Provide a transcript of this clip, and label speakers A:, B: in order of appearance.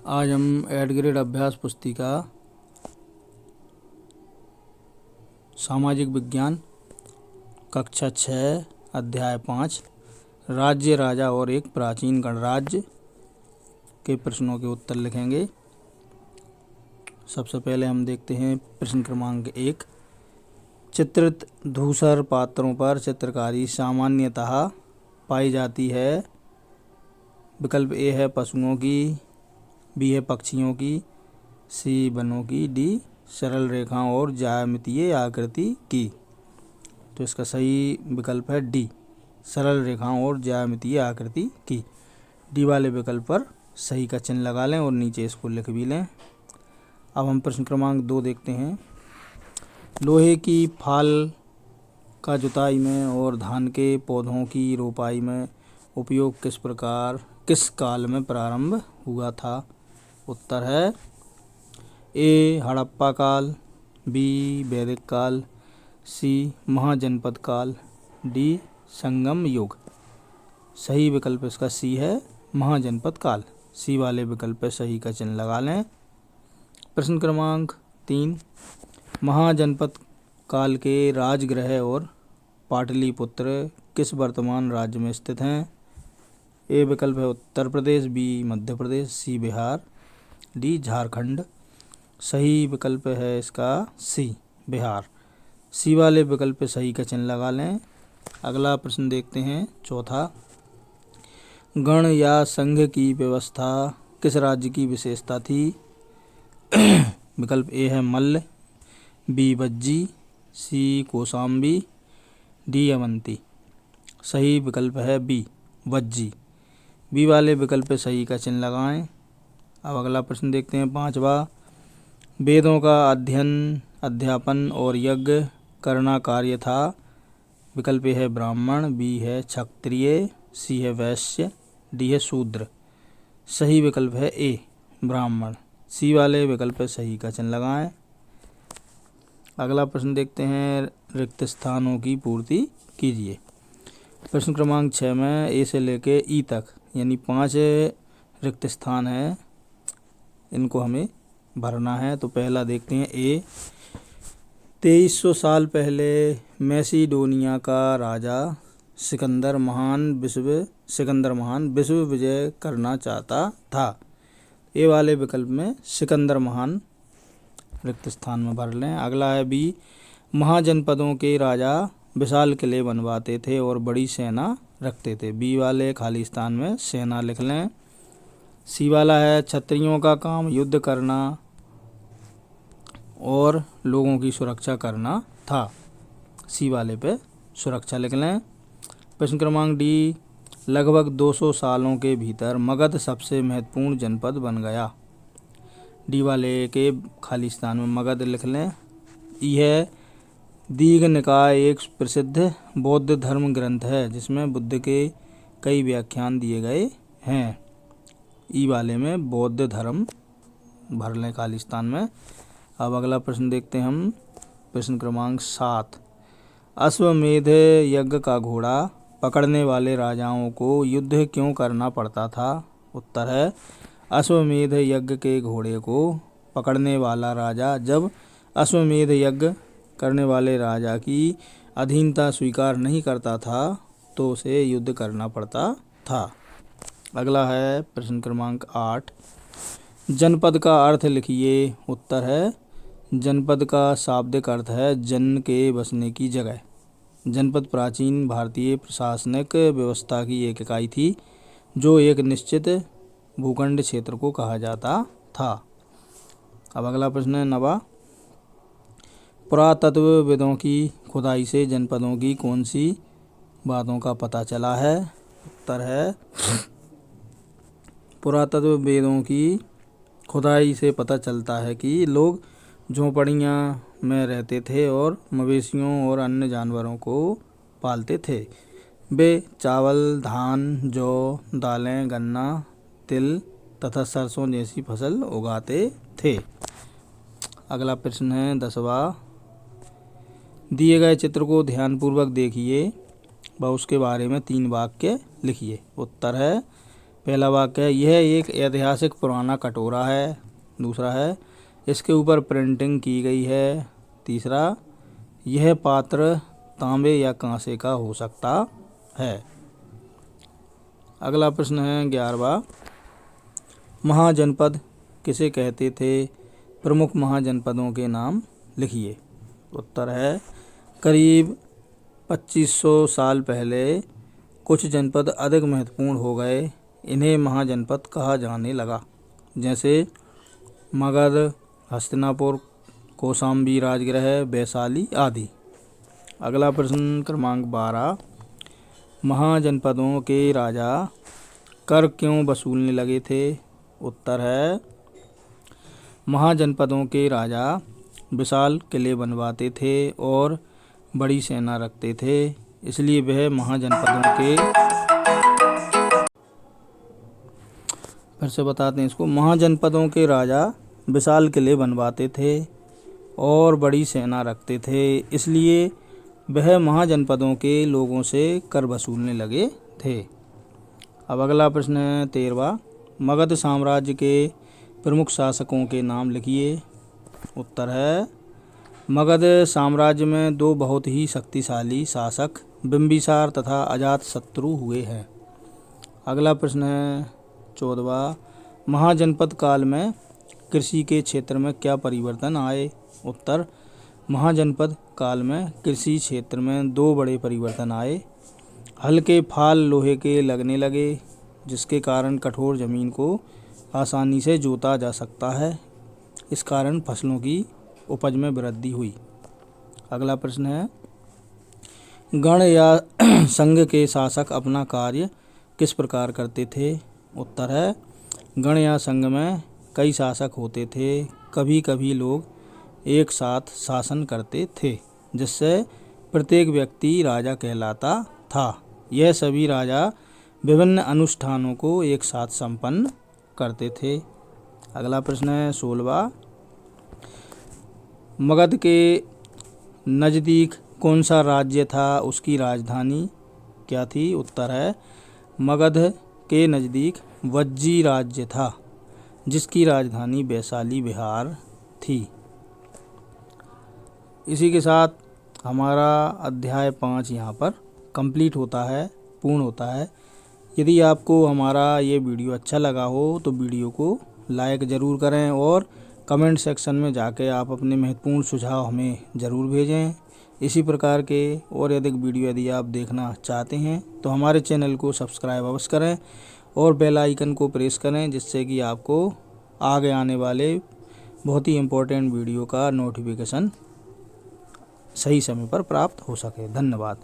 A: आज हम add grade अभ्यास पुस्तिका सामाजिक विज्ञान कक्षा 6 अध्याय 5 राज्य राजा और एक प्राचीन गणराज्य के प्रश्नों के उत्तर लिखेंगे। सबसे पहले हम देखते हैं प्रश्न क्रमांक 1। चित्रित धूसर पात्रों पर चित्रकारी सामान्यतः पाई जाती है। विकल्प ए है पशुओं की, बी है पक्षियों की, सी वनों की, डी सरल रेखाओं और ज्यामितीय आकृति की। तो इसका सही विकल्प है डी, सरल रेखाओं और ज्यामितीय आकृति की। डी वाले विकल्प पर सही का चिन्ह लगा लें और नीचे इसको लिख भी लें। अब हम प्रश्न क्रमांक 2 देखते हैं। लोहे की फाल का जुताई में और धान के पौधों की रोपाई में उपयोग किस काल में प्रारंभ हुआ था? उत्तर है ए हड़प्पा काल, बी वैदिक काल, सी महाजनपद काल, डी संगम युग। सही विकल्प इसका सी है, महाजनपद काल। सी वाले विकल्प पर सही का चिन्ह लगा लें। प्रश्न क्रमांक 3। महाजनपद काल के राजगृह और पाटलिपुत्र किस वर्तमान राज्य में स्थित हैं? ए विकल्प है उत्तर प्रदेश, बी मध्य प्रदेश, सी बिहार, डी झारखंड। सही विकल्प है इसका सी, बिहार। सी वाले विकल्प पे सही का चिन्ह लगा लें। अगला प्रश्न देखते हैं, चौथा। गण या संघ की व्यवस्था किस राज्य की विशेषता थी? विकल्प ए है मल्ल, बी वज्जी, सी कौशाम्बी, डी अवंती। सही विकल्प है बी, वज्जी। बी वाले विकल्प पे सही का चिन्ह लगाएं। अब अगला प्रश्न देखते हैं, 5वां। वेदों का अध्ययन, अध्यापन और यज्ञ करना कार्य था। विकल्प ए है ब्राह्मण, बी है क्षत्रिय, सी है वैश्य, डी है शूद्र। सही विकल्प है ए, ब्राह्मण। सी वाले विकल्प पे सही का चिन्ह लगाएं। अगला प्रश्न देखते हैं, रिक्त स्थानों की पूर्ति कीजिए। प्रश्न क्रमांक 6 में ए से लेके ई तक यानी 5 रिक्त स्थान हैं, इनको हमें भरना है। तो पहला देखते हैं ए। 2300 साल पहले मैसिडोनिया का राजा सिकंदर महान विश्व विजय करना चाहता था। ए वाले विकल्प में सिकंदर महान रिक्त स्थान में भर लें। अगला है बी। महाजनपदों के राजा विशाल किले बनवाते थे और बड़ी सेना रखते थे। बी वाले खाली स्थान में सेना लिख लें। सी वाला है क्षत्रियों का काम युद्ध करना और लोगों की सुरक्षा करना था। सी वाले पे सुरक्षा लिख लें। प्रश्न क्रमांक डी। लगभग 200 सालों के भीतर मगध सबसे महत्वपूर्ण जनपद बन गया। डी वाले के खाली स्थान में मगध लिख लें। ई है दीघ निकाय एक प्रसिद्ध बौद्ध धर्म ग्रंथ है जिसमें बुद्ध के कई व्याख्यान दिए गए हैं। ई वाले में बौद्ध धर्म भर लें खाली स्थान में। अब अगला प्रश्न देखते हैं हम, प्रश्न क्रमांक 7। अश्वमेध यज्ञ का घोड़ा पकड़ने वाले राजाओं को युद्ध क्यों करना पड़ता था? उत्तर है अश्वमेध यज्ञ के घोड़े को पकड़ने वाला राजा जब अश्वमेध यज्ञ करने वाले राजा की अधीनता स्वीकार नहीं करता था तो उसे युद्ध करना पड़ता था। अगला है प्रश्न क्रमांक 8। जनपद का अर्थ लिखिए। उत्तर है जनपद का शाब्दिक अर्थ है जन के बसने की जगह। जनपद प्राचीन भारतीय प्रशासनिक व्यवस्था की एक इकाई थी जो एक निश्चित भूखंड क्षेत्र को कहा जाता था। अब अगला प्रश्न है 9वां। पुरातत्वविदों की खुदाई से जनपदों की कौन सी बातों का पता चला है? उत्तर है पुरातत्वविदों की खुदाई से पता चलता है कि लोग झोंपड़ियाँ में रहते थे और मवेशियों और अन्य जानवरों को पालते थे। वे चावल, धान, जौ, दालें, गन्ना, तिल तथा सरसों जैसी फसल उगाते थे। अगला प्रश्न है 10वां। दिए गए चित्र को ध्यानपूर्वक देखिए व उसके बारे में 3 वाक्य लिखिए। उत्तर है पहला वाक्य है यह एक ऐतिहासिक पुराना कटोरा है। दूसरा है इसके ऊपर प्रिंटिंग की गई है। तीसरा यह पात्र तांबे या कांसे का हो सकता है। अगला प्रश्न है 11वां, महाजनपद किसे कहते थे? प्रमुख महाजनपदों के नाम लिखिए। उत्तर है करीब 2500 साल पहले कुछ जनपद अधिक महत्वपूर्ण हो गए, इन्हें महाजनपद कहा जाने लगा, जैसे मगध, हस्तिनापुर, कौशाम्बी राजगृह, वैशाली आदि। अगला प्रश्न क्रमांक 12, महाजनपदों के राजा कर क्यों वसूलने लगे थे? उत्तर है महाजनपदों के राजा विशाल किले बनवाते थे और बड़ी सेना रखते थे, इसलिए वह महाजनपदों के फिर से बताते हैं इसको। महाजनपदों के राजा विशाल किले बनवाते थे और बड़ी सेना रखते थे, इसलिए वह महाजनपदों के लोगों से कर वसूलने लगे थे। अब अगला प्रश्न है 13वां, मगध साम्राज्य के प्रमुख शासकों के नाम लिखिए। उत्तर है मगध साम्राज्य में दो बहुत ही शक्तिशाली शासक बिंबिसार तथा अजातशत्रु हुए हैं। अगला प्रश्न है 14वां, महाजनपद काल में कृषि के क्षेत्र में क्या परिवर्तन आए? उत्तर महाजनपद काल में कृषि क्षेत्र में दो बड़े परिवर्तन आए। हल्के फाल लोहे के लगने लगे, जिसके कारण कठोर जमीन को आसानी से जोता जा सकता है। इस कारण फसलों की उपज में वृद्धि हुई। अगला प्रश्न है गण या संघ के शासक अपना कार्य किस प्रकार करते थे? उत्तर है गण या संघ में कई शासक होते थे। कभी कभी लोग एक साथ शासन करते थे, जिससे प्रत्येक व्यक्ति राजा कहलाता था। यह सभी राजा विभिन्न अनुष्ठानों को एक साथ संपन्न करते थे। अगला प्रश्न है 16वां, मगध के नज़दीक कौन सा राज्य था? उसकी राजधानी क्या थी? उत्तर है मगध के नज़दीक वज्जी राज्य था, जिसकी राजधानी वैशाली विहार थी। इसी के साथ हमारा अध्याय 5 यहाँ पर कंप्लीट होता है, पूर्ण होता है। यदि आपको हमारा ये वीडियो अच्छा लगा हो तो वीडियो को लाइक ज़रूर करें और कमेंट सेक्शन में जाके आप अपने महत्वपूर्ण सुझाव हमें ज़रूर भेजें। इसी प्रकार के और अधिक वीडियो यदि आप देखना चाहते हैं तो हमारे चैनल को सब्सक्राइब अवश्य करें और बेल आइकन को प्रेस करें, जिससे कि आपको आगे आने वाले बहुत ही इम्पोर्टेंट वीडियो का नोटिफिकेशन सही समय पर प्राप्त हो सके। धन्यवाद।